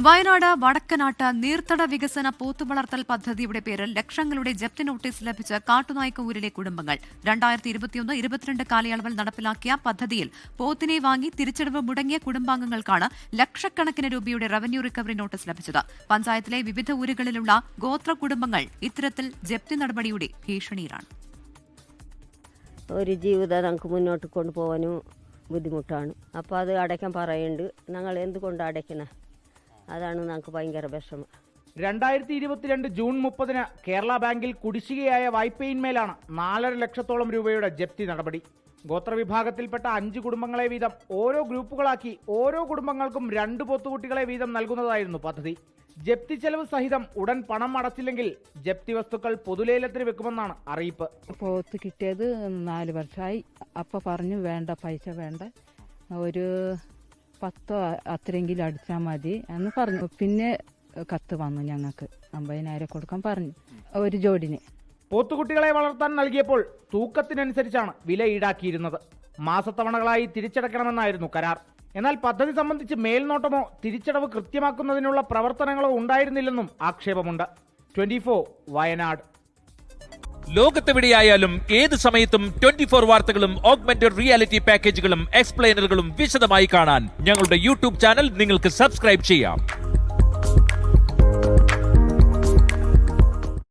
വയനാട് വടക്കനാട്ട് നീർത്തട വികസന പോത്തുവളർത്തൽ പദ്ധതിയുടെ പേരിൽ ലക്ഷങ്ങളുടെ ജപ്തി നോട്ടീസ് ലഭിച്ച കാട്ടുനായ്ക്ക കുടുംബങ്ങൾ 2021-22 കാലയളവിൽ നടപ്പിലാക്കിയ പദ്ധതിയിൽ പോത്തിനെ വാങ്ങി തിരിച്ചടവ് മുടങ്ങിയ കുടുംബാംഗങ്ങൾക്കാണ് ലക്ഷക്കണക്കിന് രൂപയുടെ റവന്യൂ റിക്കവറി നോട്ടീസ് ലഭിച്ചത്. പഞ്ചായത്തിലെ വിവിധ ഊരുകളിലുള്ള ഗോത്ര കുടുംബങ്ങൾ ഇത്തരത്തിൽ ജപ്തി നടപടിയുടെ ഭീഷണിയിലാണ്. ഒരു ജീവിതം നമുക്ക് മുന്നോട്ട് കൊണ്ടുപോകാനും ബുദ്ധിമുട്ടാണ്. അപ്പോൾ അത് അടയ്ക്കാൻ പറയുന്നുണ്ട്. ഞങ്ങൾ എന്തുകൊണ്ട് അടയ്ക്കണം? അതാണ് ഞങ്ങൾക്ക് ഭയങ്കര വിഷമം. 2022 ജൂൺ 30 കേരള ബാങ്കിൽ കുടിശ്ശികയായ വായ്പയിന്മേലാണ് 4.5 ലക്ഷത്തോളം രൂപയുടെ ജപ്തി നടപടി. ഗോത്രവിഭാഗത്തിൽപ്പെട്ട 5 കുടുംബങ്ങളെ വീതം ഓരോ ഗ്രൂപ്പുകളാക്കി ഓരോ കുടുംബങ്ങൾക്കും 2 പോത്തുകുട്ടികളെ വീതം നൽകുന്നതായിരുന്നു പദ്ധതി. ജപ്തി ചെലവ് സഹിതം ഉടൻ പണം അടച്ചില്ലെങ്കിൽ ജപ്തി വസ്തുക്കൾ പൊതുലേലത്തിന് വെക്കുമെന്നാണ് അറിയിപ്പ്. പോത്ത് കിട്ടിയത് 4 വർഷമായി. അപ്പം പറഞ്ഞു വേണ്ട, പൈസ വേണ്ട, ഒരു 10 അത്രയെങ്കിലും അടിച്ചാൽ മതി എന്ന് പറഞ്ഞു. പിന്നെ കത്ത് വന്നു, ഞങ്ങൾക്ക് 50,000 കൊടുക്കാൻ പറഞ്ഞു ഒരു ജോഡിന്. പോത്തുകുട്ടികളെ വളർത്താൻ നൽകിയപ്പോൾ തൂക്കത്തിനനുസരിച്ചാണ് വില ഈടാക്കിയിരുന്നത്. മാസത്തവണകളായി തിരിച്ചടയ്ക്കണമെന്നായിരുന്നു കരാർ. എന്നാൽ പദ്ധതി സംബന്ധിച്ച് മേൽനോട്ടമോ തിരിച്ചടവ് കൃത്യമാക്കുന്നതിനുള്ള പ്രവർത്തനങ്ങളോ ഉണ്ടായിരുന്നില്ലെന്നും ആക്ഷേപമുണ്ട്. 24 വയനാട്. ലോകത്തെവിടെയായാലും ഏത് സമയത്തും 24 വാർത്തകളും ഓഗ്മെന്റഡ് റിയാലിറ്റി പാക്കേജുകളും എക്സ്പ്ലെയിനറുകളും വിശദമായി കാണാൻ ഞങ്ങളുടെ യൂട്യൂബ് ചാനൽ നിങ്ങൾക്ക് സബ്സ്ക്രൈബ് ചെയ്യാം.